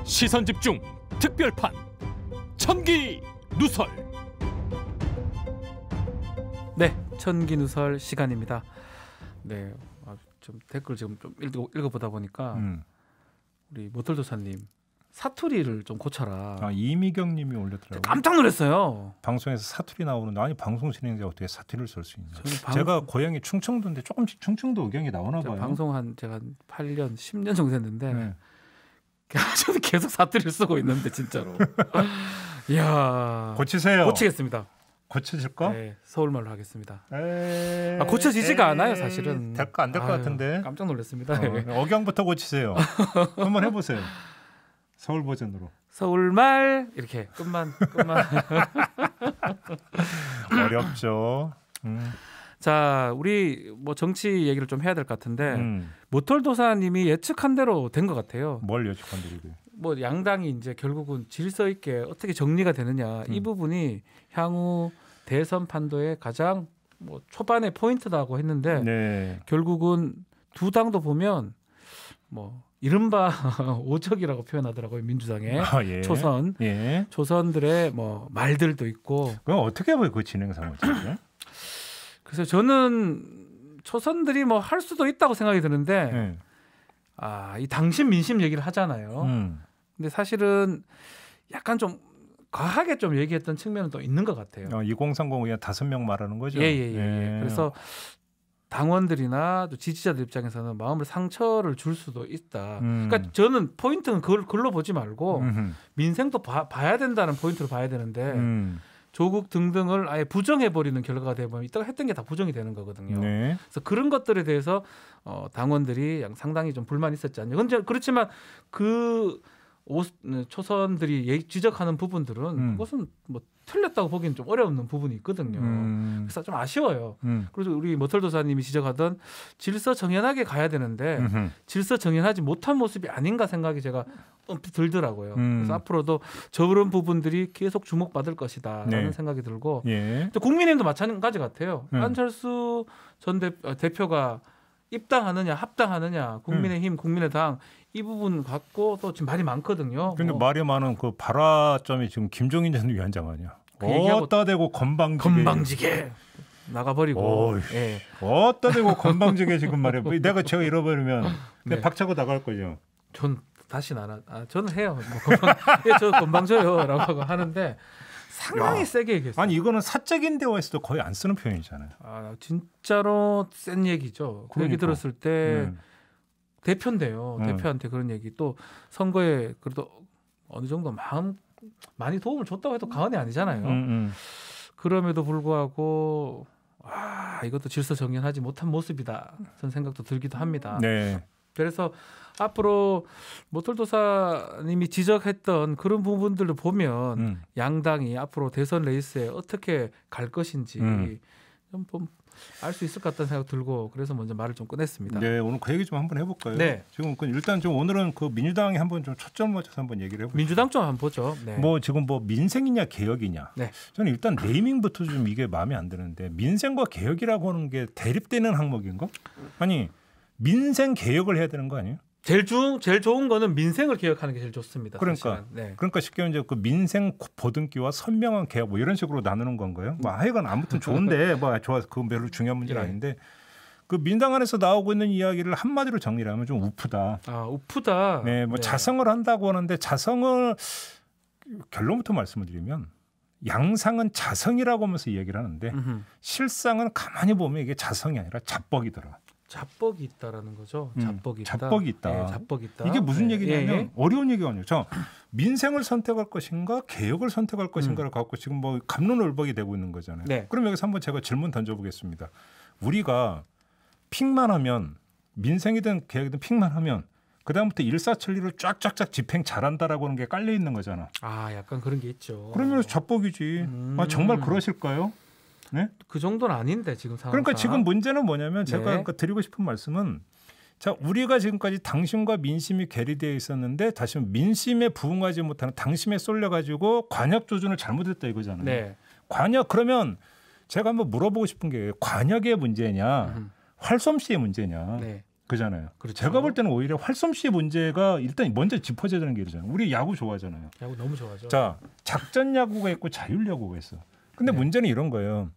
시선집중 특별판 천기누설. 네, 천기누설 시간입니다. 네, 좀 댓글 지금 좀 읽어보다 보니까 우리 모털도사님 사투리를 좀 고쳐라. 이미경님이 올렸더라고요. 깜짝 놀랐어요. 방송에서 사투리 나오는데 아니 방송 진행자 어떻게 사투리를 쓸 수 있냐. 제가 고향이 충청도인데 조금씩 충청도 의견이 나오나 봐요. 방송 제가 8년 10년 정도 됐는데 저는 계속 사투리를 쓰고 있는데 진짜로. 이야. 고치세요. 고치겠습니다. 고쳐질까? 네, 서울말로 하겠습니다. 고쳐지지가 않아요, 사실은. 될까 안 될 것 같은데. 깜짝 놀랐습니다. 억양부터 고치세요. 한번 해보세요. 서울 버전으로. 서울말 이렇게 끝만. 어렵죠. 자, 우리 뭐 정치 얘기를 좀 해야 될 것 같은데 모털도사님이 예측한 대로 된 것 같아요. 뭘 예측한 대로? 뭐 양당이 이제 결국은 질서 있게 어떻게 정리가 되느냐 이 부분이 향후 대선 판도의 가장 뭐 초반의 포인트다고 했는데 네. 결국은 두 당도 보면 뭐 이른바 오적이라고 표현하더라고요. 민주당의 예. 초선 예. 초선들의 뭐 말들도 있고. 그럼 어떻게 보여 그 진행 상황? 그래서 저는 초선들이 뭐 할 수도 있다고 생각이 드는데 이 당심 민심 얘기를 하잖아요. 근데 사실은 약간 좀 과하게 좀 얘기했던 측면은 또 있는 것 같아요. 2030 의원 5명 말하는 거죠. 예. 그래서 당원들이나 또 지지자들 입장에서는 마음을 상처를 줄 수도 있다. 그러니까 저는 포인트는 그걸로 보지 말고 민생도 봐야 된다는 포인트로 봐야 되는데 조국 등등을 아예 부정해버리는 결과가 되면 이따가 했던 게 다 부정이 되는 거거든요. 네. 그래서 그런 것들에 대해서 당원들이 상당히 좀 불만이 있었지 않냐. 그렇지만 그 초선들이 지적하는 부분들은 그것은 뭐 틀렸다고 보기는 좀 어려운 부분이 있거든요. 그래서 좀 아쉬워요. 그래서 우리 모털도사님이 지적하던 질서 정연하게 가야 되는데 질서 정연하지 못한 모습이 아닌가 생각이 제가 들더라고요. 그래서 앞으로도 저런 부분들이 계속 주목받을 것이다라는 생각이 들고 또 국민의힘도 마찬가지 같아요. 안철수 전 대표가 입당하느냐 합당하느냐 국민의힘 국민의당 이 부분 갖고 또 지금 말이 많거든요. 근데 말이 많은 그 발화점이 지금 김종인 전 위원장 아니야. 어따 대고 건방지게 나가버리고. 어따 대고 건방지게 지금 말해. 제가 잃어버리면 박차고 나갈 거죠. 전 다시 저는 해요. 저 건방져요라고 하는데 상당히 세게 얘기했어요. 아니 이거는 사적인 대화에서도 거의 안 쓰는 표현이잖아요. 진짜로 센 얘기죠. 그 얘기 들었을 때 대표인데요. 대표한테 그런 얘기 또 선거에 그래도 어느 정도 많이 도움을 줬다고 해도 과언이 아니잖아요. 그럼에도 불구하고 이것도 질서 정연하지 못한 모습이다. 저는 생각도 들기도 합니다. 네. 그래서 앞으로 모털도사님이 지적했던 그런 부분들을 보면 양당이 앞으로 대선 레이스에 어떻게 갈 것인지 좀 알 수 있을 것 같다는 생각 들고 그래서 먼저 말을 좀 꺼냈습니다. 네, 오늘 그 얘기 좀 한번 해볼까요? 네. 지금 일단 좀 오늘은 그 민주당이 한번 좀 초점 맞춰서 한번 얘기를 해볼까요? 민주당 좀 한번 보죠. 네. 뭐 지금 뭐 민생이냐 개혁이냐. 네. 저는 일단 네이밍부터 좀 이게 마음에 안 드는데 민생과 개혁이라고 하는 게 대립되는 항목인가? 아니 민생 개혁을 해야 되는 거 아니에요? 제일 좋은 거는 민생을 개혁하는 게 제일 좋습니다. 그러니까 쉽게 말하면 이제 그 민생 보듬기와 선명한 개혁 뭐 이런 식으로 나누는 건가요? 뭐 하여간 아무튼 좋은데 그 별로 중요한 문제는 아닌데 그 민당 안에서 나오고 있는 이야기를 한마디로 정리를 하면 좀 우프다. 우프다. 네, 뭐 자성을 한다고 하는데 자성을 결론부터 말씀을 드리면 양상은 자성이라고 하면서 이야기를 하는데 실상은 가만히 보면 이게 자성이 아니라 자뻑이더라. 자뻑이 있다라는 거죠. 자뻑이 있다. 자뻑이 있다. 네, 자뻑이 있다. 이게 무슨 얘기냐면 어려운 얘기가 아니에요. 민생을 선택할 것인가 개혁을 선택할 것인가를 갖고 지금 뭐 갑론을박이 되고 있는 거잖아요. 네. 그럼 여기서 한번 제가 질문 던져보겠습니다. 우리가 픽만 하면 민생이든 개혁이든 픽만 하면 그다음부터 일사천리로 쫙쫙쫙 집행 잘한다라고 하는 게 깔려 있는 거잖아. 약간 그런 게 있죠. 그러면 자뻑이지. 정말 그러실까요? 네? 그 정도는 아닌데 지금 상황. 그러니까 지금 문제는 뭐냐면 제가 드리고 싶은 말씀은 자 우리가 지금까지 당심과 민심이 괴리되어 있었는데 다시 민심에 부응하지 못하는 당심에 쏠려가지고 관역 조준을 잘못했다 이거잖아요. 네. 관역 그러면 제가 한번 물어보고 싶은 게 관역의 문제냐 활솜씨의 문제냐. 네. 그잖아요. 그렇죠. 제가 볼 때는 오히려 활솜씨의 문제가 일단 먼저 짚어져야 되는 게 이러잖아요. 우리 야구 좋아하잖아요. 야구 너무 좋아하죠. 자, 작전 야구가 있고 자율 야구가 있어. 근데 네. 문제는 이런 거예요.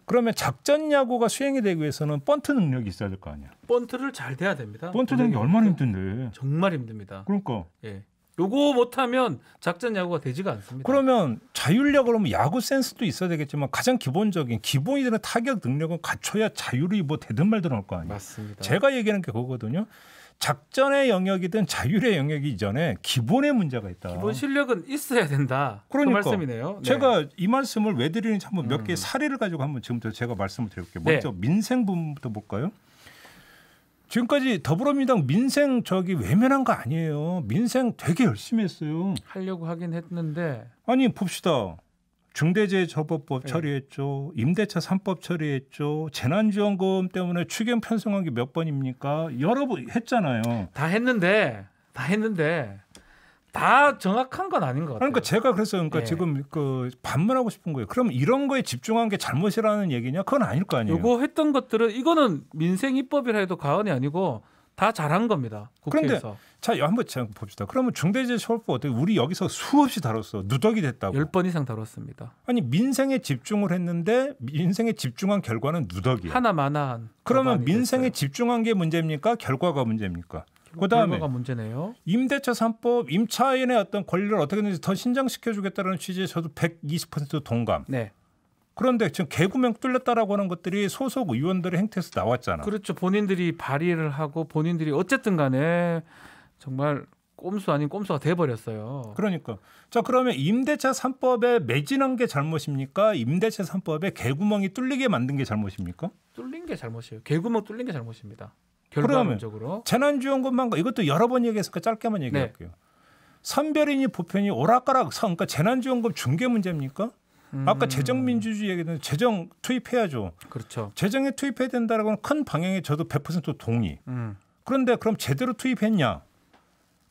그러면 작전 야구가 수행이 되기 위해서는 번트 능력이 있어야 될 거 아니야. 번트를 잘 돼야 됩니다. 번트 되는 게 얼마나 힘든데. 정말 힘듭니다. 그러니까. 예. 요거 못하면 작전 야구가 되지가 않습니다. 그러면 자율력 그러면 야구 센스도 있어야 되겠지만 가장 기본적인 기본이 되는 타격 능력은 갖춰야 자율이 뭐 되든 말든 할 거 아니에요. 맞습니다. 제가 얘기하는 게 그거거든요. 작전의 영역이든 자율의 영역이 이전에 기본의 문제가 있다. 기본 실력은 있어야 된다. 그러니까. 그 말씀이네요. 네. 제가 이 말씀을 왜 드리는지 한번 몇 개의 사례를 가지고 한번 지금부터 제가 말씀을 드릴게요. 먼저 민생 부분부터 볼까요? 지금까지 더불어민주당 민생 외면한 거 아니에요. 민생 되게 열심히 했어요. 하려고 하긴 했는데 아니 봅시다. 중대재해처벌법 네. 처리했죠. 임대차 3법 처리했죠. 재난지원금 때문에 추경 편성한 게 몇 번입니까? 여러 번 했잖아요. 다 했는데 다 정확한 건 아닌 것 같아요. 그러니까 제가 그래서 네. 지금 그 반문하고 싶은 거예요. 그럼 이런 거에 집중한 게 잘못이라는 얘기냐? 그건 아닐 거 아니에요. 요거 했던 것들은 이거는 민생 입법이라 해도 과언이 아니고 다 잘한 겁니다. 국회에서. 그런데 자 한번 봅시다. 그러면 중대재해처벌법 어떻게 우리 여기서 수없이 다뤘어. 누더기 됐다고. 10번 이상 다뤘습니다. 아니 민생에 집중을 했는데 민생에 집중한 결과는 누더기야. 하나만한. 그러면 민생에 집중한 게 문제입니까? 결과가 문제입니까? 그다음에 결과가 문제네요. 임대차 3법 임차인의 어떤 권리를 어떻게든지 더 신장시켜주겠다는 취지에 저도 120% 동감. 네. 그런데 지금 개구멍 뚫렸다라고 하는 것들이 소속 의원들의 행태에서 나왔잖아. 그렇죠. 본인들이 발의를 하고 본인들이 어쨌든 간에 정말 꼼수 아닌 꼼수가 돼버렸어요. 그러니까 자 그러면 임대차 3법에 매진한 게 잘못입니까? 임대차 3법에 개구멍이 뚫리게 만든 게 잘못입니까? 뚫린 게 잘못이에요. 개구멍 뚫린 게 잘못입니다. 그러면 결과론적으로. 재난지원금만 이것도 여러 번 얘기했으니까 짧게만 얘기할게요. 선별이니 보편이 오락가락 그러니까 재난지원금 중개 문제입니까? 아까 재정민주주의 얘기했는데 재정 투입해야죠. 그렇죠. 재정에 투입해야 된다라고 하는 큰 방향에 저도 100% 동의. 그런데 그럼 제대로 투입했냐?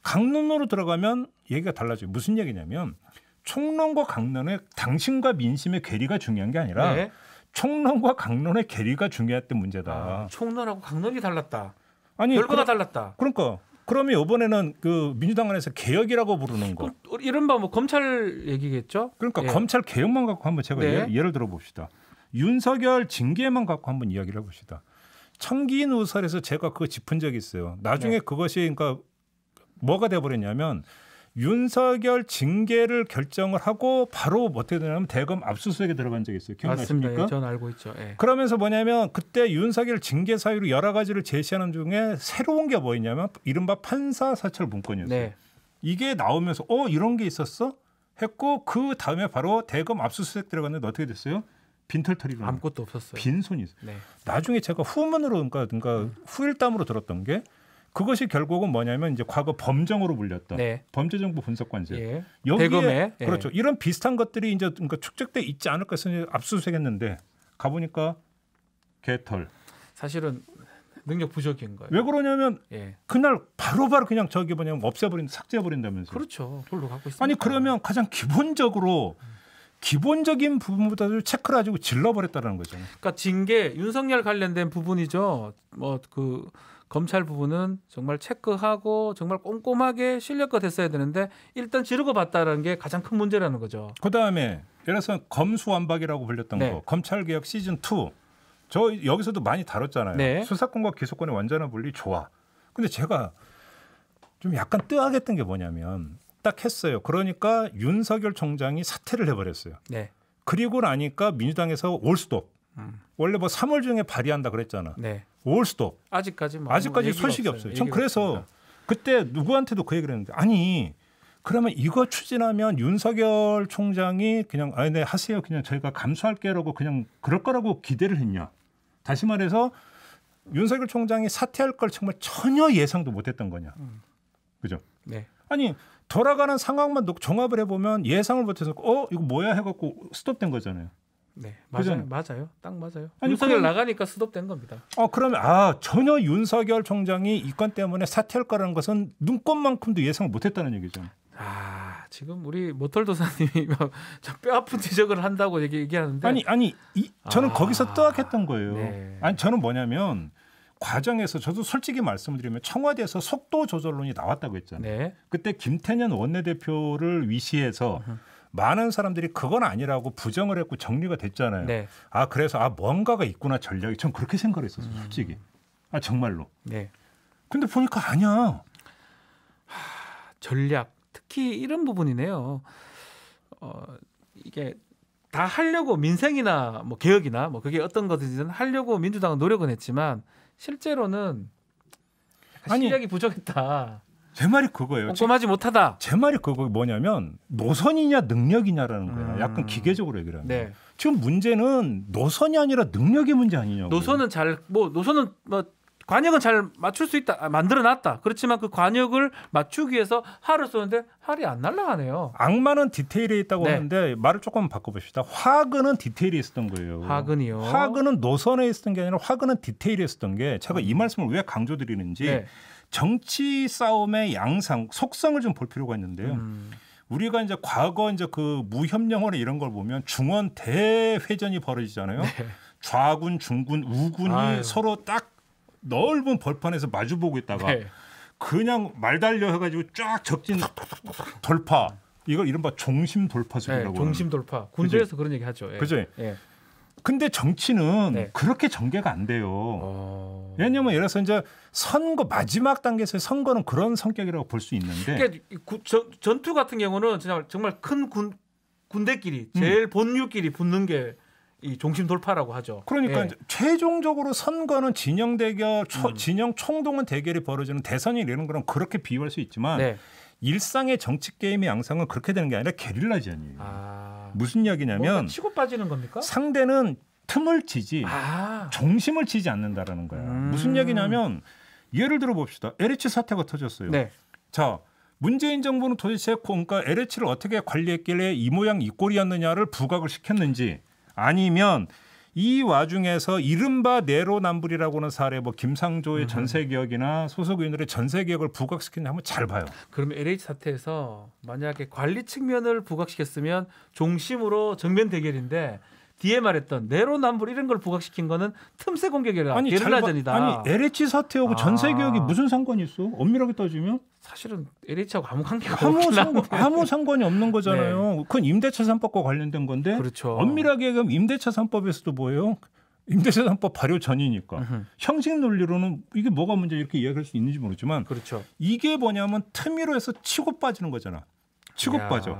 강론으로 들어가면 얘기가 달라져요. 무슨 얘기냐면 총론과 강론의 당신과 민심의 괴리가 중요한 게 아니라 네. 총론과 강론의 괴리가 중요했던 문제다. 총론하고 강론이 달랐다. 아니 결과가 달랐다. 그러니까 그러면 이번에는 그 민주당 안에서 개혁이라고 부르는 거. 이른바 뭐 검찰 얘기겠죠? 그러니까 예. 검찰 개혁만 갖고 한번 제가 네. 예를 들어 봅시다. 윤석열 징계만 갖고 한번 이야기를 해봅시다. 청기 누설에서 제가 그거 짚은 적이 있어요. 나중에 네. 그것이 그러니까 뭐가 돼버렸냐면 윤석열 징계를 결정을 하고 바로 어떻게 되냐면 대검 압수수색에 들어간 적이 있어요. 기억나십니까? 맞습니다. 예, 전 알고 있죠. 예. 그러면서 뭐냐면 그때 윤석열 징계 사유로 여러 가지를 제시하는 중에 새로운 게 뭐였냐면 이른바 판사 사찰 문건이었어요. 네. 이게 나오면서 이런 게 있었어? 했고 그 다음에 바로 대검 압수수색 들어갔는데 어떻게 됐어요? 빈털터리로 아무것도 없었어요. 빈손이 있어요. 네. 나중에 제가 후문으로 그러니까 후일담으로 들었던 게 그것이 결국은 뭐냐면 이제 과거 범정으로 불렸던 네. 범죄정보 분석관제. 예. 여기에 대검에 예. 그렇죠. 이런 비슷한 것들이 이제 그러니까 축적돼 있지 않을까 해서 압수수색했는데 가보니까 개털. 사실은 능력 부족인 거예요. 왜 그러냐면 예. 그날 바로바로 그냥 저기 뭐냐면 삭제해버린다면서요. 그렇죠. 돌로 갖고 있습니다. 아니 그러면 가장 기본적인 부분보다도 체크를 가지고 질러버렸다는 거죠. 그러니까 징계 윤석열 관련된 부분이죠. 뭐 그 검찰 부분은 정말 체크하고 정말 꼼꼼하게 실력껏 했어야 되는데 일단 지르고 봤다는 게 가장 큰 문제라는 거죠. 그다음에 예를 들어서 검수완박이라고 불렸던 네. 거 검찰개혁 시즌 2 저 여기서도 많이 다뤘잖아요. 네. 수사권과 기소권의 완전한 분리 좋아. 근데 제가 좀 약간 뜨악했던 게 뭐냐면 딱 했어요. 그러니까 윤석열 총장이 사퇴를 해버렸어요. 네. 그리고 나니까 민주당에서 올스톱. 원래 뭐 3월 중에 발의한다 그랬잖아. 네. 올스톱. 아직까지 소식이 없어요. 전 얘기가 그래서 없습니다. 그때 누구한테도 그 얘기를 했는데 아니 그러면 이거 추진하면 윤석열 총장이 그냥 네 하세요. 그냥 저희가 감수할게라고 그냥 그럴 거라고 기대를 했냐. 다시 말해서 윤석열 총장이 사퇴할 걸 정말 전혀 예상도 못했던 거냐. 그죠? 네. 아니 돌아가는 상황만 종합을 해보면 예상을 못해서 이거 뭐야 해갖고 스톱된 거잖아요. 네. 그잖아요. 맞아요. 딱 맞아요. 아니, 윤석열 그럼- 나가니까 스톱된 겁니다. 그러면 전혀 윤석열 총장이 이 건 때문에 사퇴할 거라는 것은 눈꼽만큼도 예상을 못했다는 얘기죠. 지금 우리 모털도사님이 뼈 아픈 지적을 한다고 얘기하는데 저는 거기서 뜨악했던 거예요. 네. 아니 저는 뭐냐면 과정에서 저도 솔직히 말씀드리면 청와대에서 속도 조절론이 나왔다고 했잖아요. 네. 그때 김태년 원내대표를 위시해서 많은 사람들이 그건 아니라고 부정을 했고 정리가 됐잖아요. 네. 그래서 뭔가가 있구나 전략이. 전 그렇게 생각을 했었어요. 솔직히. 정말로. 네. 근데 보니까 아니야. 전략 특히 이런 부분이네요. 이게 다 하려고 민생이나 뭐 개혁이나 뭐 그게 어떤 것이든 하려고 민주당은 노력은 했지만 실제로는 실력이 부족했다. 제 말이 그거예요. 꼼꼼하지 못하다. 제 말이 그거 뭐냐면 노선이냐 능력이냐라는 거야. 약간 기계적으로 얘기를 하는 거야. 네. 지금 문제는 노선이 아니라 능력의 문제 아니냐고. 노선은 관역은 잘 맞출 수 있다. 만들어놨다. 그렇지만 그 관역을 맞추기 위해서 할을 쏘는데 할이 안 날아가네요. 악마는 디테일에 있다고 네. 하는데 말을 조금 바꿔봅시다. 화근은 디테일에 있었던 거예요. 화근이요. 화근은 노선에 있었던 게 아니라 화근은 디테일에 있었던 게 제가 이 말씀을 왜 강조드리는지 네. 정치 싸움의 양상, 속성을 좀 볼 필요가 있는데요. 우리가 이제 과거 이제 그 무협영화나 이런 걸 보면 중원 대회전이 벌어지잖아요. 네. 좌군, 중군, 우군이 서로 딱 넓은 벌판에서 마주보고 있다가 네. 그냥 말달려 해가지고 쫙 적진 돌파. 이걸 이른바 종심 돌파술이라고. 네, 종심 돌파. 군대에서 그런 얘기 하죠. 예. 그죠? 예. 근데 정치는 네. 그렇게 전개가 안 돼요. 왜냐하면 예를 들어서 이제 선거 마지막 단계에서 선거는 그런 성격이라고 볼 수 있는데. 그러니까 전투 같은 경우는 정말 큰 군대끼리 제일 본류끼리 붙는 게 이 종심 돌파라고 하죠. 그러니까 이제 최종적으로 선거는 진영 대결, 진영 총동원 대결이 벌어지는 대선이 이런 거는 그렇게 비유할 수 있지만 일상의 정치 게임의 양상은 그렇게 되는 게 아니라 게릴라전이에요. 무슨 이야기냐면 치고 빠지는 겁니까? 상대는 틈을 치지 중심을 치지 않는다라는 거야. 무슨 이야기냐면 예를 들어 봅시다. LH 사태가 터졌어요. 네. 자, 문재인 정부는 도대체 그러니까 LH를 어떻게 관리했길래 이 모양 이 꼴이었느냐를 부각을 시켰는지 아니면 이 와중에서 이른바 내로남불이라고 하는 사례 뭐 김상조의 전세개혁이나 소속 의원들의 전세개혁을 부각시키는지 한번 잘 봐요. 그러면 LH 사태에서 만약에 관리 측면을 부각시켰으면 종심으로 정면 대결인데 뒤에 말했던 내로남불 이런 걸 부각시킨 거는 틈새 공격이라 게릴라전이다. 아니 LH 사태하고 전세개혁이 무슨 상관이 있어? 엄밀하게 따지면 사실은 LH하고 아무 관계가 없긴 한데 아무 상관이 없는 거잖아요. 그건 임대차 3법과 관련된 건데 그렇죠. 엄밀하게 얘기하면 임대차 3법에서도 뭐예요? 임대차 3법 발효 전이니까 형식 논리로는 이게 뭐가 문제 이렇게 이야기할 수 있는지 모르지만 그렇죠. 이게 뭐냐면 틈위로 해서 치고 빠지는 거잖아. 치고 빠져.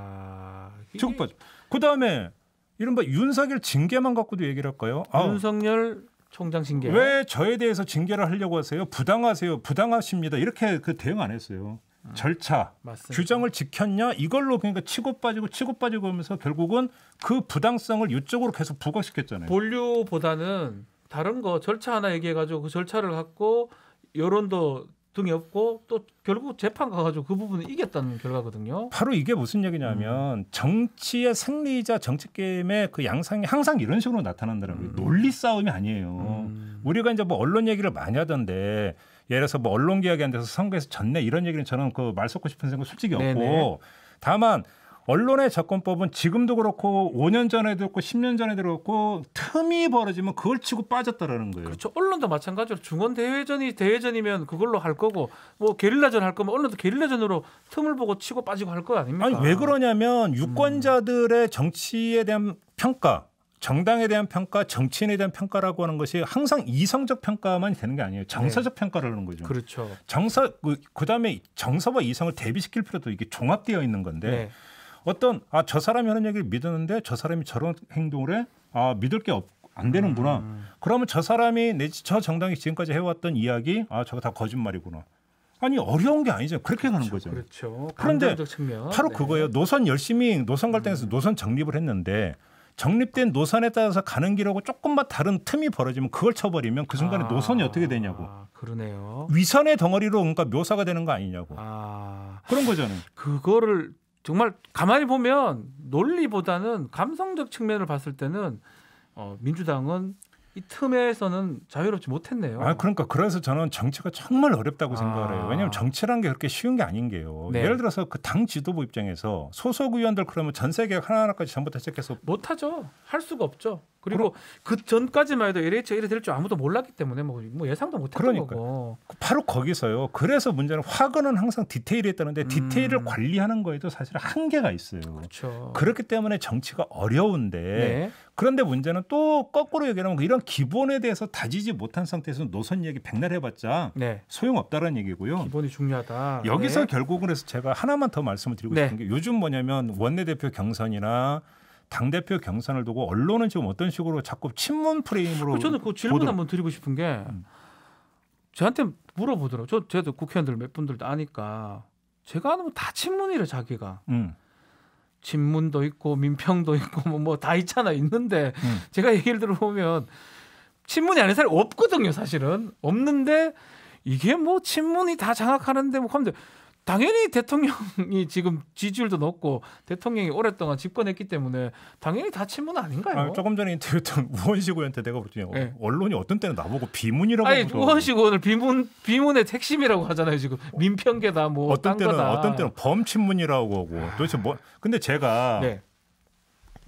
그다음에 이른바 윤석열 징계만 갖고도 얘기를 할까요? 윤석열 총장 징계. 왜 저에 대해서 징계를 하려고 하세요? 부당하십니다. 이렇게 그 대응 안 했어요. 절차, 맞습니다. 규정을 지켰냐? 이걸로 그러니까 치고 빠지고 하면서 결국은 그 부당성을 이쪽으로 계속 부각시켰잖아요. 본류보다는 다른 거 절차 하나 얘기해가지고 그 절차를 갖고 여론도 등이 없고 또 결국 재판 가가지고 그 부분을 이겼다는 결과거든요. 바로 이게 무슨 얘기냐면 정치의 승리자 정치 게임의 그 양상이 항상 이런 식으로 나타난다는 거예요. 논리 싸움이 아니에요. 우리가 이제 뭐 언론 얘기를 많이 하던데 예를 들어서 뭐 언론 개혁이 안 돼서 선거에서 졌네 이런 얘기는 저는 그 말 섞고 싶은 생각 솔직히 없고 네네. 다만 언론의 접근법은 지금도 그렇고 5년 전에도 그렇고 10년 전에도 그렇고 틈이 벌어지면 그걸 치고 빠졌다라는 거예요. 그렇죠. 언론도 마찬가지로 중원 대회전이면 그걸로 할 거고 뭐 게릴라전 할 거면 언론도 게릴라전으로 틈을 보고 치고 빠지고 할 거 아닙니까? 아니 왜 그러냐면 유권자들의 정치에 대한 평가, 정당에 대한 평가, 정치인에 대한 평가라고 하는 것이 항상 이성적 평가만 되는 게 아니에요. 정서적 평가를 하는 거죠. 그렇죠. 그다음에 정서와 이성을 대비시킬 필요도 이게 종합되어 있는 건데 어떤 저 사람이 하는 얘기를 믿었는데 저 사람이 저런 행동을 해? 믿을 게 안 되는구나. 그러면 저 사람이 내지 저 정당이 지금까지 해왔던 이야기 저거 다 거짓말이구나. 아니 어려운 게 아니죠. 그렇게 가는 거죠. 그렇죠. 그런데 측면. 바로 그거예요. 노선 갈등에서 노선 정립을 했는데 정립된 노선에 따라서 가는 길하고 조금만 다른 틈이 벌어지면 그걸 쳐버리면 그 순간에 노선이 어떻게 되냐고. 그러네요. 위선의 덩어리로 그러니까 묘사가 되는 거 아니냐고. 그런 거잖아요. 그거를 정말 가만히 보면 논리보다는 감성적 측면을 봤을 때는 민주당은 이 틈에서는 자유롭지 못했네요. 그러니까 그래서 저는 정치가 정말 어렵다고 생각을 해요. 왜냐하면 정치라는 게 그렇게 쉬운 게 아닌 게요. 예를 들어서 그 당 지도부 입장에서 소속 의원들 그러면 전세 계획 하나하나까지 전부 다 시작해서 못하죠. 할 수가 없죠. 그리고 그 전까지만 해도 LH가 이래 될 줄 아무도 몰랐기 때문에 뭐 예상도 못했던 거고. 바로 거기서요. 그래서 문제는 화근은 항상 디테일이 있다는데 디테일을 관리하는 거에도 사실 한계가 있어요. 그렇죠. 그렇기 때문에 정치가 어려운데 네. 그런데 문제는 또 거꾸로 얘기하면 이런 기본에 대해서 다지지 못한 상태에서 노선 얘기 백날 해봤자 네. 소용없다는 얘기고요. 기본이 중요하다. 여기서 네. 결국은 해서 제가 하나만 더 말씀을 드리고 싶은 게 요즘 뭐냐면 원내대표 경선이나 당대표 경선을 두고 언론은 지금 어떤 식으로 자꾸 친문 프레임으로 저는 그 질문 한번 드리고 싶은 게 저한테 물어보더라고요. 저도 국회의원들 몇 분들도 아니까 제가 아는 다 친문이래 자기가. 친문도 있고 민평도 있고 뭐 다 있잖아 있는데 제가 얘기를 들어보면 친문이 아닌 사람이 없거든요. 사실은 없는데 이게 뭐 친문이 다 장악하는데 뭐 하면 당연히 대통령이 지금 지지율도 높고 대통령이 오랫동안 집권했기 때문에 당연히 다 친문 아닌가요? 조금 전에 인터뷰했던 우원식 의원한테 내가 그랬더니 네. 언론이 어떤 때는 나보고 비문이라고 아니 우원식 의원을 비문의 핵심이라고 하잖아요. 지금 민평계다 뭐 어떤 때는 거다. 어떤 때는 범친문이라고 하고 도대체 뭐 근데 제가 네.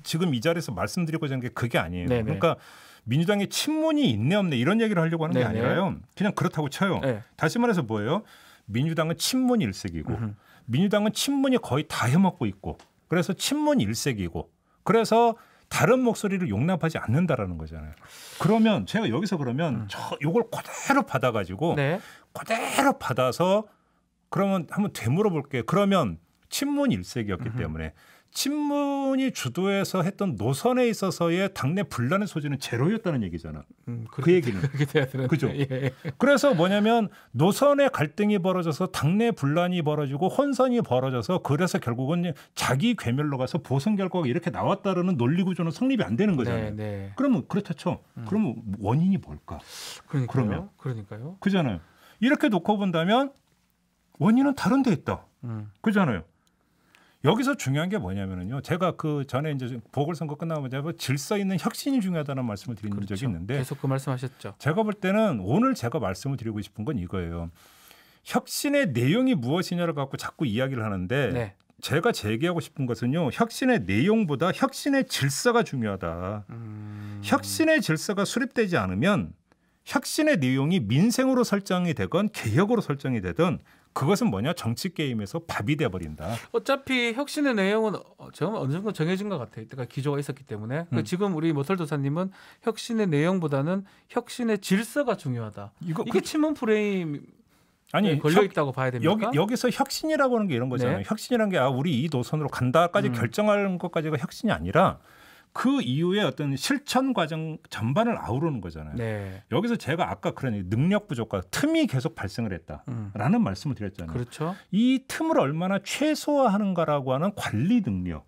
지금 이 자리에서 말씀드리고자 하는 게 그게 아니에요. 네네. 그러니까 민주당에 친문이 있네 없네 이런 얘기를 하려고 하는 게 네네. 아니라요. 그냥 그렇다고 쳐요. 네. 다시 말해서 뭐예요? 민주당은 친문 일색이고 민주당은 친문이 거의 다 해먹고 있고 그래서 친문 일색이고 그래서 다른 목소리를 용납하지 않는다라는 거잖아요. 그러면 제가 여기서 그러면 요걸 그대로 받아가지고 네. 그대로 받아서 그러면 한번 되물어 볼게요. 그러면 친문 일색이었기 때문에 친문이 주도해서 했던 노선에 있어서의 당내 분란의 소지는 제로였다는 얘기잖아. 그 얘기는. 그렇게 돼야 되는데. 그죠? 예. 그래서 뭐냐면 노선의 갈등이 벌어져서 당내 분란이 벌어지고 혼선이 벌어져서 그래서 결국은 자기 괴멸로 가서 보선 결과가 이렇게 나왔다라는 논리 구조는 성립이 안 되는 거잖아요. 네. 그러면 그렇다 쳐. 그러면 원인이 뭘까? 그러니까요. 그잖아요. 이렇게 놓고 본다면 원인은 다른 데 있다. 그잖아요. 여기서 중요한 게 뭐냐면요. 제가 그 전에 이제 보궐선거 끝나고 질서 있는 혁신이 중요하다는 말씀을 드린 그렇죠. 적이 있는데 계속 그 말씀하셨죠. 제가 볼 때는 오늘 제가 말씀을 드리고 싶은 건 이거예요. 혁신의 내용이 무엇이냐를 갖고 자꾸 이야기를 하는데 네. 제가 제기하고 싶은 것은요. 혁신의 내용보다 혁신의 질서가 중요하다. 혁신의 질서가 수립되지 않으면 혁신의 내용이 민생으로 설정이 되건 개혁으로 설정이 되든 그것은 뭐냐 정치 게임에서 밥이 돼버린다. 어차피 혁신의 내용은 어느 정도 정해진 것 같아요. 그러니까 기조가 있었기 때문에 지금 우리 모털도사님은 혁신의 내용보다는 혁신의 질서가 중요하다. 이게 친문 프레임 아니 걸려 있다고 봐야 됩니까? 여기서 혁신이라고 하는 게 이런 거잖아요. 네. 혁신이라는 게 우리 이 노선으로 간다까지 결정하는 것까지가 혁신이 아니라 그 이후에 어떤 실천 과정 전반을 아우르는 거잖아요. 네. 여기서 제가 아까 그런 능력 부족과 틈이 계속 발생을 했다라는 말씀을 드렸잖아요. 그렇죠. 이 틈을 얼마나 최소화하는가라고 하는 관리 능력.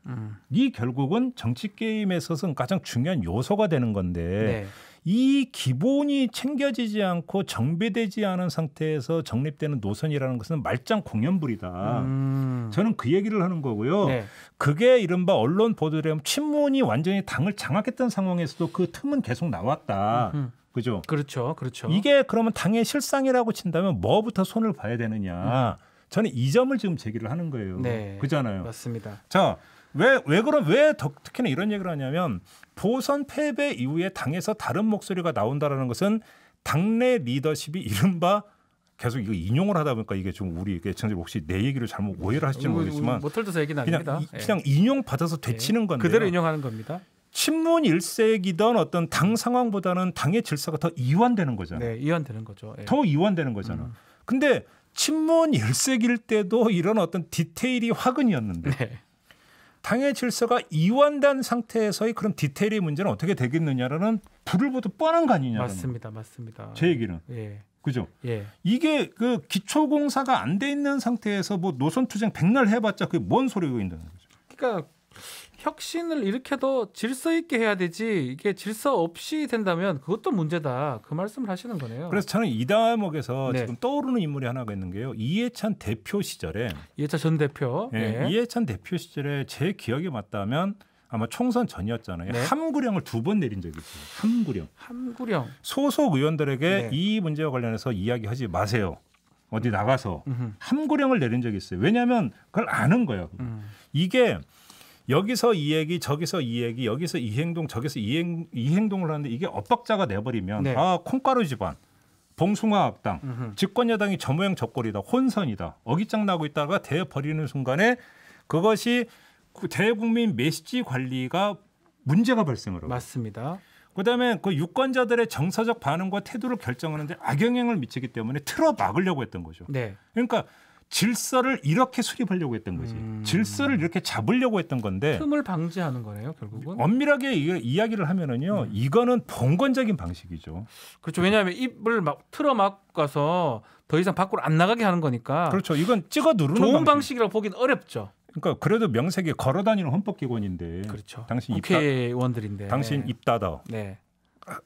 이 결국은 정치 게임에 있어서 가장 중요한 요소가 되는 건데 네. 이 기본이 챙겨지지 않고 정비되지 않은 상태에서 정립되는 노선이라는 것은 말짱 공연불이다. 저는 그 얘기를 하는 거고요. 네. 그게 이른바 언론 보도되면 친문이 완전히 당을 장악했던 상황에서도 그 틈은 계속 나왔다. 그죠? 그렇죠. 이게 그러면 당의 실상이라고 친다면 뭐부터 손을 봐야 되느냐. 저는 이 점을 지금 제기를 하는 거예요. 네. 그잖아요. 맞습니다. 자, 왜 특히나 이런 얘기를 하냐면 보선 패배 이후에 당에서 다른 목소리가 나온다라는 것은 당내 리더십이 이른바 계속 이거 인용을 하다 보니까 이게 좀 우리 애청자들 혹시 내 얘기를 잘못 오해를 하실지 모르겠지만 모털도사 얘기는 아닙니다. 그냥 인용 받아서 되치는 건데 그대로 인용하는 겁니다. 친문 일색이던 어떤 당 상황보다는 당의 질서가 더 이완되는 거잖아요. 네, 이완되는 거죠. 네. 더 이완되는 거잖아. 근데 친문 일색일 때도 이런 어떤 디테일이 화근이었는데 네. 당의 질서가 이완된 상태에서의 그런 디테일의 문제는 어떻게 되겠느냐라는 불을 보듯 뻔한 거 아니냐. 맞습니다. 제 얘기는. 예. 그죠? 예. 이게 그 기초공사가 안 돼 있는 상태에서 뭐 노선 투쟁 백날 해봤자 그게 뭔 소리가 있는 거죠? 그러니까 혁신을 일으켜도 질서 있게 해야 되지 이게 질서 없이 된다면 그것도 문제다. 그 말씀을 하시는 거네요. 그래서 저는 이 대목에서 네. 지금 떠오르는 인물이 하나가 있는 게요. 이해찬 대표 시절에 이해찬 전 대표. 네. 네. 이해찬 대표 시절에 제 기억에 맞다면 아마 총선 전이었잖아요. 네. 함구령을 2번 내린 적이 있어요. 함구령. 소속 의원들에게 네. 이 문제와 관련해서 이야기하지 마세요. 어디 나가서 함구령을 내린 적이 있어요. 왜냐하면 그걸 아는 거예요. 이게 여기서 이 얘기, 저기서 이 얘기, 여기서 이 행동, 저기서 이 행동을 하는데 이게 엇박자가 내버리면 네. 아 콩가루 집안, 봉숭아 악당, 집권 여당이 저 모양 저 꼴이다, 혼선이다, 어깃장 나고 있다가 대버리는 순간에 그것이 그 대국민 메시지 관리가 문제가 발생을 하고 맞습니다. 그다음에 그 유권자들의 정서적 반응과 태도를 결정하는데 악영향을 미치기 때문에 틀어 막으려고 했던 거죠. 네. 그러니까 질서를 이렇게 수립하려고 했던 거지. 질서를 이렇게 잡으려고 했던 건데 틈을 방지하는 거네요, 결국은. 엄밀하게 이야기를 하면은요, 이거는 봉건적인 방식이죠. 그렇죠. 왜냐하면 입을 막 틀어 막아서 더 이상 밖으로 안 나가게 하는 거니까. 그렇죠. 이건 찍어 누르는 좋은 방식이라고 보긴 어렵죠. 그러니까 그래도 명색이 걸어다니는 헌법기관인데. 그렇죠. 당신 국회의원들인데. 당신 입 닫아. 네.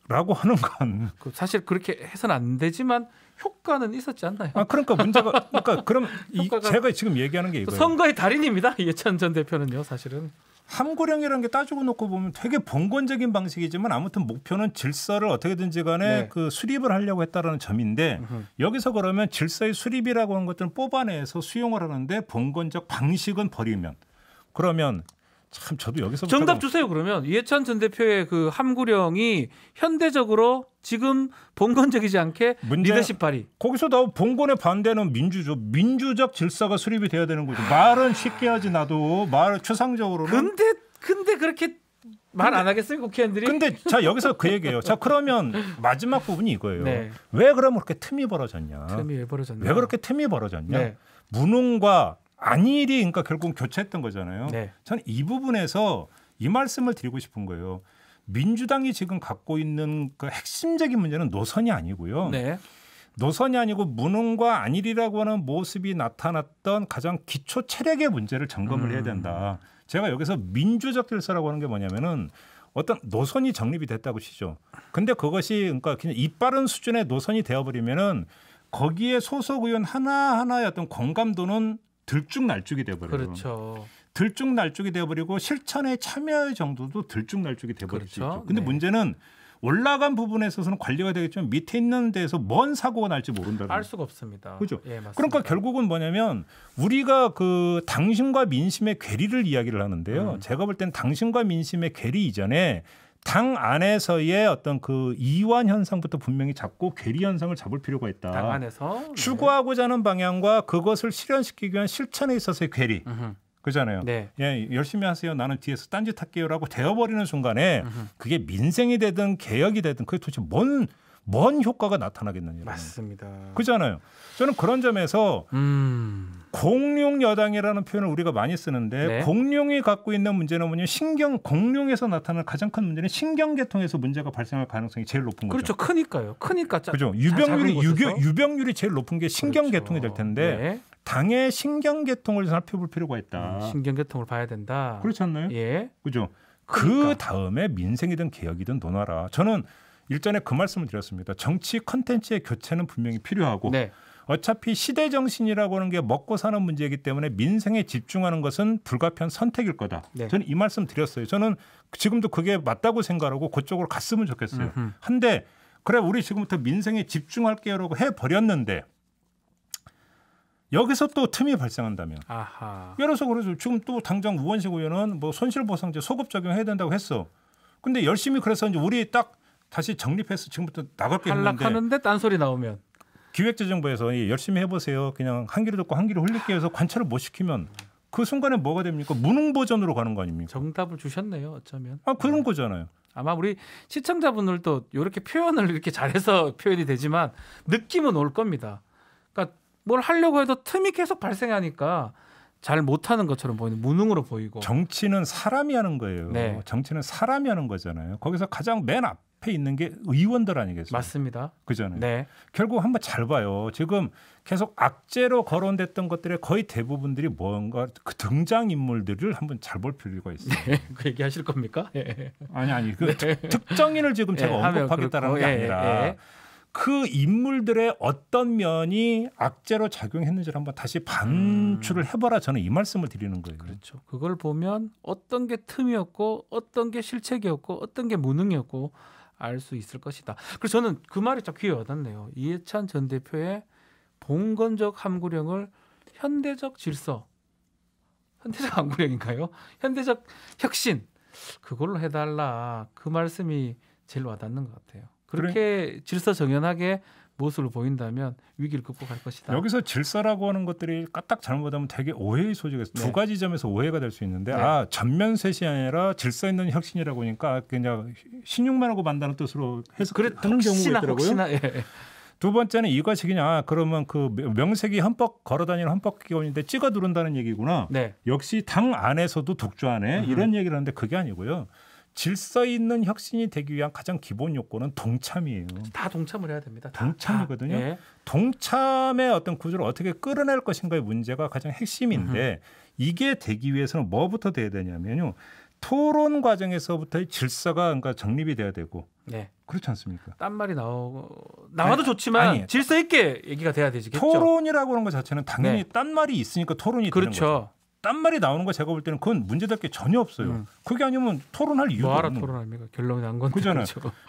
라고 하는 건 사실 그렇게 해서는 안 되지만 효과는 있었지 않나요? 아 그러니까 문제가 그러니까 그럼 효과가 제가 지금 얘기하는 게 이거예요. 선거의 달인입니다. 이해찬 전 대표는요, 사실은. 함구령이라는 게 따지고 놓고 보면 되게 봉건적인 방식이지만 아무튼 목표는 질서를 어떻게든지 간에 네. 그 수립을 하려고 했다라는 점인데 여기서 그러면 질서의 수립이라고 하는 것들은 뽑아내서 수용을 하는데 봉건적 방식은 버리면 그러면 참 저도 여기서부터 정답 주세요. 그러면 이해찬 전 대표의 그 함구령이 현대적으로 지금 봉건적이지 않게 리더십 발휘. 거기서 나온 봉건의 반대는 민주죠. 민주적 질서가 수립이 돼야 되는 거죠. 말은 쉽게 하지 나도 말 추상적으로는. 근데 그렇게 말 안 하겠어요, 국회의원들이? 근데 자 여기서 그 얘기예요. 자 그러면 마지막 부분이 이거예요. 네. 왜 그러면 그렇게 틈이 벌어졌냐? 틈이 왜 벌어졌냐? 왜 그렇게 틈이 벌어졌냐? 네. 무능과 안일이 그러니까 결국 교체했던 거잖아요. 네. 저는 이 부분에서 이 말씀을 드리고 싶은 거예요. 민주당이 지금 갖고 있는 그 핵심적인 문제는 노선이 아니고요. 네. 노선이 아니고 무능과 안일이라고 하는 모습이 나타났던 가장 기초 체력의 문제를 점검을 해야 된다. 제가 여기서 민주적 질서라고 하는 게 뭐냐면은 어떤 노선이 정립이 됐다고 치죠. 근데 그것이 그러니까 그냥 이빠른 수준의 노선이 되어버리면은 거기에 소속 의원 하나하나의 어떤 공감도는 들쭉날쭉이 돼버려요. 그렇죠. 들쭉날쭉이 돼버리고 실천에 참여의 정도도 들쭉날쭉이 돼버릴 수 그렇죠. 있죠. 근데 네. 문제는 올라간 부분에 있어서는 관리가 되겠지만 밑에 있는 데에서 뭔 사고가 날지 모른다는 알 수가 없습니다. 그죠? 예, 맞습니다. 그러니까 결국은 뭐냐면 우리가 그 당신과 민심의 괴리를 이야기를 하는데요. 제가 볼 때는 당신과 민심의 괴리 이전에 당 안에서의 어떤 그 이완 현상부터 분명히 잡고 괴리 현상을 잡을 필요가 있다. 당 안에서 추구하고자 하는 방향과 그것을 실현시키기 위한 실천에 있어서의 괴리. 그잖아요. 네. 예, 열심히 하세요. 나는 뒤에서 딴짓할게요라고 되어버리는 순간에 그게 민생이 되든 개혁이 되든 그게 도대체 뭔 효과가 나타나겠느냐. 맞습니다. 그잖아요. 저는 그런 점에서 공룡 여당이라는 표현을 우리가 많이 쓰는데 네. 공룡이 갖고 있는 문제는 뭐냐면 공룡에서 나타나는 가장 큰 문제는 신경계통에서 문제가 발생할 가능성이 제일 높은 거죠. 그렇죠. 크니까요. 그죠. 유병률이 제일 높은 게 신경계통이 될 텐데 네. 당의 신경계통을 살펴볼 필요가 있다. 신경계통을 봐야 된다. 그렇지 않나요? 예. 그죠. 그러니까. 그 다음에 민생이든 개혁이든 논하라. 저는 일전에 그 말씀을 드렸습니다. 정치 컨텐츠의 교체는 분명히 필요하고 네. 어차피 시대 정신이라고 하는 게 먹고 사는 문제이기 때문에 민생에 집중하는 것은 불가피한 선택일 거다. 네. 저는 이 말씀 드렸어요. 저는 지금도 그게 맞다고 생각하고 그쪽으로 갔으면 좋겠어요. 한데 그래 우리 지금부터 민생에 집중할게요라고 해버렸는데 여기서 또 틈이 발생한다면 아하. 예를 들어서 그래서 지금 또 당장 우원식 의원은 뭐 손실보상제 소급 적용해야 된다고 했어. 근데 열심히 그래서 이제 우리 딱 다시 정립해서 지금부터 나갈게 했는데 탈락하는데 딴소리 나오면 기획재정부에서 열심히 해보세요. 그냥 한 귀로 듣고 한 귀로 흘릴게요 해서 관찰을 못 시키면 그 순간에 뭐가 됩니까? 무능버전으로 가는 거 아닙니까? 정답을 주셨네요. 어쩌면. 아 그런 거잖아요. 아마 우리 시청자분들도 이렇게 표현을 이렇게 잘해서 표현이 되지만 느낌은 올 겁니다. 그러니까 뭘 하려고 해도 틈이 계속 발생하니까 잘 못하는 것처럼 보이는 무능으로 보이고. 정치는 사람이 하는 거예요. 네. 정치는 사람이 하는 거잖아요. 거기서 가장 맨 앞에 있는 게 의원들 아니겠어요? 맞습니다. 그잖아요. 네. 결국 한번 잘 봐요. 지금 계속 악재로 거론됐던 것들의 거의 대부분들이 뭔가 그 등장 인물들을 한번 잘 볼 필요가 있어요. 그 얘기하실 겁니까? 예. 아니 그 특정인을 지금 제가 언급하겠다는 게 아니라 그 인물들의 어떤 면이 악재로 작용했는지를 한번 다시 반추를 해봐라. 저는 이 말씀을 드리는 거예요. 그렇죠. 그걸 보면 어떤 게 틈이었고 어떤 게 실책이었고 어떤 게 무능이었고 알 수 있을 것이다. 그래서 저는 그 말이 참 귀에 와닿네요. 이해찬 전 대표의 봉건적 함구령을 현대적 질서. 현대적 안구령인가요? 현대적 혁신 그걸로 해달라 그 말씀이 제일 와닿는 것 같아요. 그렇게 질서 정연하게 모습을 보인다면 위기를 극복할 것이다. 여기서 질서라고 하는 것들이 까딱 잘못하면 되게 오해의 소지가 있어요. 두 가지 점에서 오해가 될 수 있는데 전면 쇄신이 아니라 질서 있는 혁신이라고 하니까 그냥 신용만 하고 만다는 뜻으로 해석하는 경우가 있더라고요. 혹시나, 예. 두 번째는 이과식이냐 그러면 그 명색이 헌법 걸어다니는 헌법기관인데 찍어 누른다는 얘기구나. 네. 역시 당 안에서도 독주하네 이런 얘기를 하는데 그게 아니고요. 질서 있는 혁신이 되기 위한 가장 기본 요건은 동참이에요. 다 동참을 해야 됩니다. 동참이거든요. 예. 동참의 어떤 구조를 어떻게 끌어낼 것인가의 문제가 가장 핵심인데 이게 되기 위해서는 뭐부터 돼야 되냐면요. 토론 과정에서부터의 질서가 그러니까 정립이 돼야 되고 네. 그렇지 않습니까? 딴 말이 나와도 좋지만 질서 있게 얘기가 돼야 되겠죠. 토론이라고 하는 것 자체는 당연히 딴 말이 있으니까 토론이 되는 거죠. 딴 말이 나오는 거 제가 볼 때는 그건 문제될 게 전혀 없어요. 그게 아니면 토론할 이유가 없는 거예요. 뭐하러 토론합니까? 결론이 난 건데. 그잖아요.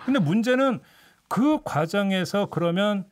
근데 문제는 그 과정에서 그러면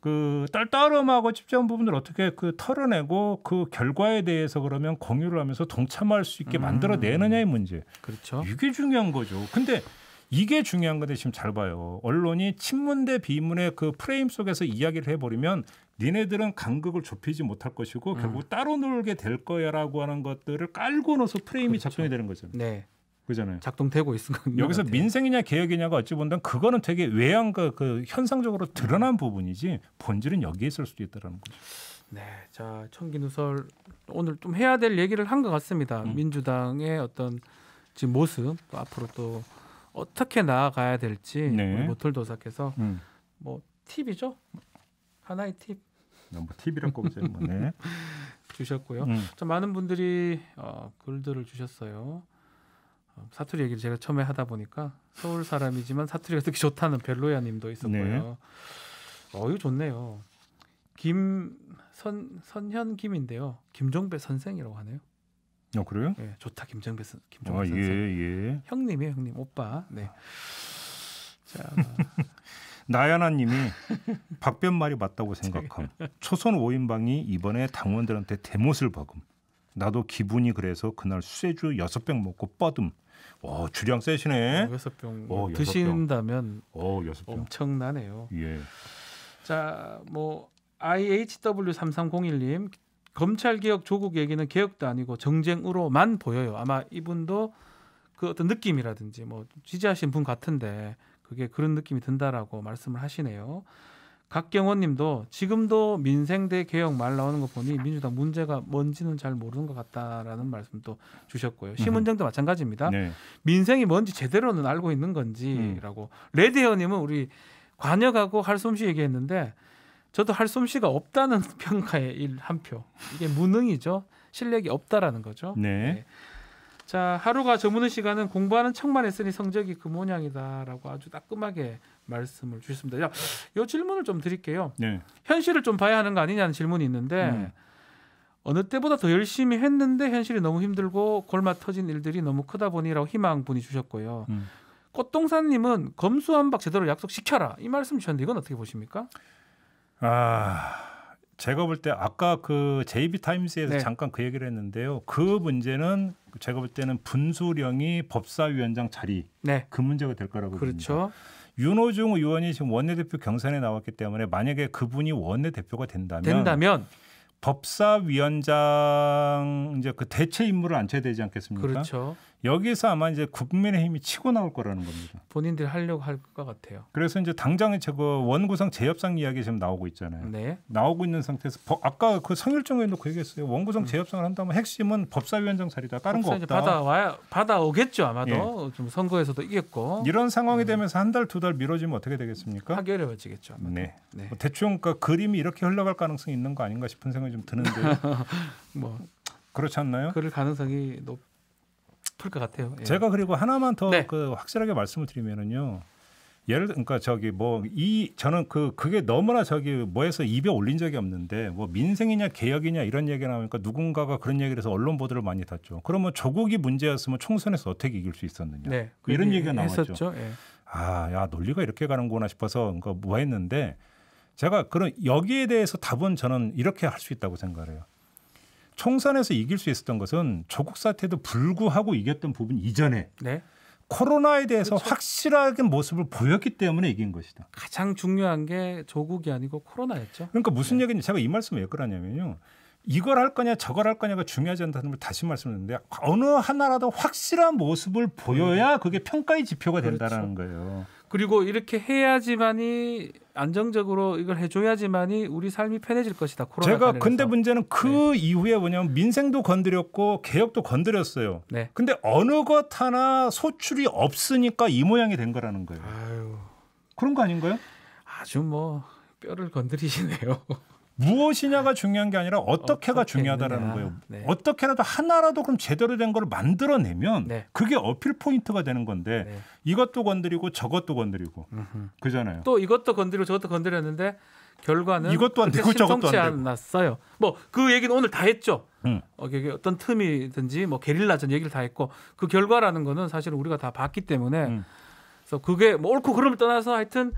그 딸따름하고 찝찝한 부분들 어떻게 그 털어내고 그 결과에 대해서 그러면 공유를 하면서 동참할 수 있게 만들어내느냐의 문제. 그렇죠. 이게 중요한 거죠. 근데 이게 중요한 건데 지금 잘 봐요. 언론이 친문 대 비문의 그 프레임 속에서 이야기를 해버리면 니네들은 간극을 좁히지 못할 것이고 결국 따로 놀게 될 거야라고 하는 것들을 깔고 넣어서 프레임이 그렇죠. 작동이 되는 거잖아요. 네. 그잖아요. 작동되고 있는 여기서 민생이냐 개혁이냐가 어찌 본다면 그거는 되게 외양과 그 현상적으로 드러난 부분이지 본질은 여기에 있을 수도 있다라는 거죠. 네, 자 청기누설 오늘 좀 해야 될 얘기를 한 것 같습니다. 민주당의 어떤 지금 모습 또 앞으로 또 어떻게 나아가야 될지 우리 모털도사께서 뭐 팁이죠? 하나의 팁. 뭐 팁이라고 보세요. 네. 주셨고요. 좀 많은 분들이 글들을 주셨어요. 사투리 얘기를 제가 처음에 하다 보니까 서울 사람이지만 사투리가 듣기 좋다는 벨로야님도 있었고요. 네. 이거 좋네요. 선현 김인데요. 김종배 선생이라고 하네요. 그래요? 네, 좋다 김종배 선생. 예. 형님이에요, 형님, 오빠. 네. 자, 나야나님이 박변 말이 맞다고 생각함. 초선 5인방이 이번에 당원들한테 대못을 박음. 나도 기분이 그래서 그날 수제주 6병 먹고 뻗음. 주량 세시네. 6병 드신다면 6병. 엄청나네요. 예. 자, 뭐 IHW3301님 검찰개혁 조국 얘기는 개혁도 아니고 정쟁으로만 보여요. 아마 이분도 그 어떤 느낌이라든지 뭐 지지하신 분 같은데 그게 그런 느낌이 든다라고 말씀을 하시네요. 각경원님도 지금도 민생대 개혁 말 나오는 거 보니 민주당 문제가 뭔지는 잘 모르는 것 같다라는 말씀도 주셨고요. 심은정도 마찬가지입니다. 네. 민생이 뭔지 제대로는 알고 있는 건지라고. 레드회원님은 우리 관역하고 할 솜씨 얘기했는데 저도 할 솜씨가 없다는 평가에 한 표. 이게 무능이죠. 실력이 없다라는 거죠. 네. 자, 하루가 저무는 시간은 공부하는 척만 했으니 성적이 그 모양이다라고 아주 따끔하게 말씀을 주셨습니다. 이 질문을 좀 드릴게요. 네. 현실을 좀 봐야 하는 거 아니냐는 질문이 있는데 어느 때보다 더 열심히 했는데 현실이 너무 힘들고 골마 터진 일들이 너무 크다 보니라고 희망분이 주셨고요. 꽃동산님은 검수완박 제대로 약속시켜라 이 말씀 주셨는데 이건 어떻게 보십니까? 제가 볼 때 아까 그 JB타임스에서 잠깐 그 얘기를 했는데요. 그 문제는 제가 볼 때는 분수령이 법사위원장 자리 그 문제가 될 거라고 그렇죠. 봅니다. 윤호중 의원이 지금 원내대표 경선에 나왔기 때문에 만약에 그분이 원내대표가 된다면 법사위원장 이제 그 대체 임무를 앉혀야 되지 않겠습니까? 그렇죠. 여기서 아마 이제 국민의힘이 치고 나올 거라는 겁니다. 본인들이 하려고 할 것 같아요. 그래서 이제 당장 저거 원구성 재협상 이야기 지금 나오고 있잖아요. 네. 나오고 있는 상태에서 아까 그 성일정 의원도 그 얘기했어요. 원구성 재협상을 한다면 핵심은 법사위원장 자리다. 다른 거 없다. 받아오겠죠 아마도. 좀 선거에서도 이겼고. 이런 상황이 되면서 한 달, 두 달 미뤄지면 어떻게 되겠습니까? 하기 어려워지겠죠. 아마도. 네. 뭐 대충 그 그림이 이렇게 흘러갈 가능성이 있는 거 아닌가 싶은 생각이 좀 드는데. 뭐 그렇지 않나요? 그럴 가능성이 높을 것 같아요. 예. 제가 그리고 하나만 더 그 확실하게 말씀을 드리면은요. 예를 들어 그러니까 저는 그게 너무나 뭐해서 입에 올린 적이 없는데 뭐 민생이냐 개혁이냐 이런 얘기 나오니까 누군가가 그런 얘기를 해서 언론 보도를 많이 탔죠. 그러면 조국이 문제였으면 총선에서 어떻게 이길 수 있었느냐. 네. 이런 얘기가 나왔죠. 했었죠. 예. 야 논리가 이렇게 가는구나 싶어서 뭐 했는데 제가 그런 여기에 대해서 답은 저는 이렇게 할 수 있다고 생각해요. 총선에서 이길 수 있었던 것은 조국 사태도 불구하고 이겼던 부분 이전에 네. 코로나에 대해서 그렇죠. 확실하게 모습을 보였기 때문에 이긴 것이다. 가장 중요한 게 조국이 아니고 코로나였죠. 그러니까 무슨 얘기인지 제가 이 말씀을 왜 그러냐면요. 이걸 할 거냐 저걸 할 거냐가 중요하지 않다는 걸 다시 말씀드리는데 어느 하나라도 확실한 모습을 보여야 그게 평가의 지표가 된다는 거예요. 그리고 이렇게 해야지만이 안정적으로 이걸 해줘야지만이 우리 삶이 편해질 것이다. 코로나 제가 관련해서. 근데 문제는 그 이후에 뭐냐면 민생도 건드렸고 개혁도 건드렸어요. 네. 근데 어느 것 하나 소출이 없으니까 이 모양이 된 거라는 거예요. 아유, 그런 거 아닌가요? 아주 뭐 뼈를 건드리시네요. 무엇이냐가 중요한 게 아니라 어떻게가 어떻게 중요하다라는 했느냐. 거예요. 네. 어떻게라도 하나라도 그럼 제대로 된 걸 만들어내면 네. 그게 어필 포인트가 되는 건데 네. 이것도 건드리고 저것도 건드리고 그잖아요. 또 이것도 건드리고 저것도 건드렸는데 결과는 이것도 안 되고 저것도 안 되고. 않았어요. 뭐 그 얘기는 오늘 다 했죠. 응. 이게 어떤 틈이든지 뭐 게릴라전 얘기를 다 했고 그 결과라는 거는 사실은 우리가 다 봤기 때문에 그래서 그게 뭐 옳고 그름을 떠나서 하여튼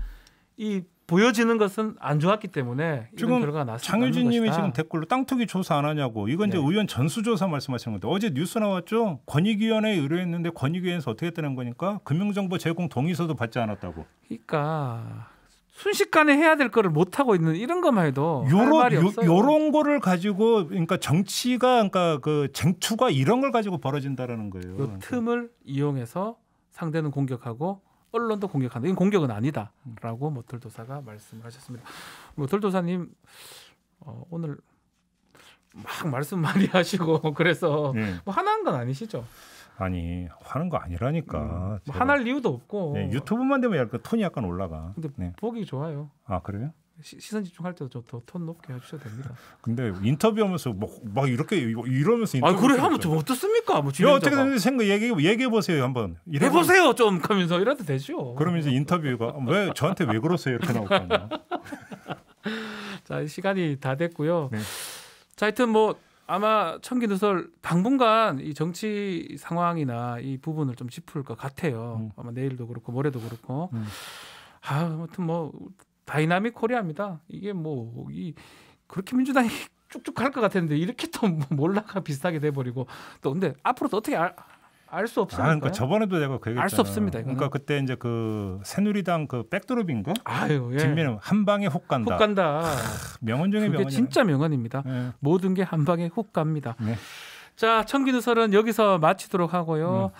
이 보여지는 것은 안 좋았기 때문에 이런 지금 결과가 났습니다. 장유진님이 지금 댓글로 땅 투기 조사 안 하냐고 이건 이제 네. 의원 전수조사 말씀하시는 건데 어제 뉴스 나왔죠. 권익위원회에 의뢰했는데 권익위원회에서 어떻게 했다는 거니까 금융정보 제공 동의서도 받지 않았다고. 그러니까 순식간에 해야 될 거를 못 하고 있는 이런 것만 해도 할 말이 없어요. 요런 거를 가지고 그러니까 정치가 그러니까 그 쟁투가 이런 걸 가지고 벌어진다라는 거예요. 요 틈을 이용해서 상대는 공격하고 언론도 공격한다. 이건 공격은 아니다라고 모털도사가 말씀하셨습니다. 모털도사님 오늘 막 말씀 많이 하시고 그래서 네. 뭐 화난 건 아니시죠? 아니 화는 거 아니라니까. 뭐 화날 이유도 없고. 네, 유튜브만 되면 약간 톤이 약간 올라가. 근데 네. 보기 좋아요. 아 그래요? 시선 집중할 때도 더 톤 높게 해주셔도 됩니다. 근데 인터뷰하면서 막 이렇게 이러면서 인터뷰. 아 그래 하면 좀 어떻습니까? 뭐 야, 어떻게 되는지 생각 얘기해 보세요 한번. 해보세요 좀 하면서 이래도 되죠. 그러면 이제 인터뷰가 왜 저한테 왜 그러세요 이렇게 나올 거 아니에요. 자 시간이 다 됐고요. 네. 자 하여튼 뭐 아마 청기누설 당분간 이 정치 상황이나 이 부분을 좀 짚을 것 같아요. 아마 내일도 그렇고 모레도 그렇고. 아무튼 뭐 다이나믹 코리아입니다. 이게 뭐 그렇게 민주당이 쭉쭉 갈 것 같았는데 이렇게 또 몰락가 비슷하게 돼버리고 또 근데 앞으로도 어떻게 알 수 없으니까. 그러니까 저번에도 내가 그 얘기했잖아. 알 수 없습니다. 이거는. 그러니까 그때 이제 그 새누리당 그 백드롭인가? 아유, 예. 뒷면은 한 방에 훅 간다. 훅 간다. 명언 중에 그게 명언이야. 진짜 명언입니다. 네. 모든 게 한 방에 훅 갑니다. 네. 자, 청기누설은 여기서 마치도록 하고요.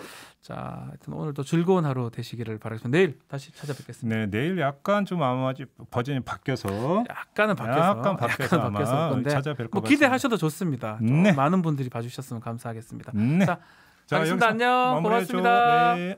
자, 하여튼 오늘도 즐거운 하루 되시기를 바라겠습니다. 내일 다시 찾아뵙겠습니다. 네, 내일 약간 좀 아마 버전이 바뀌어서 약간 바뀌어서 아마 올 건데 찾아뵐 것 뭐 같습니다. 기대하셔도 좋습니다. 좀 네. 많은 분들이 봐주셨으면 감사하겠습니다. 네. 자, 자, 알겠습니다. 여기서 안녕. 마무리해줘. 고맙습니다. 네.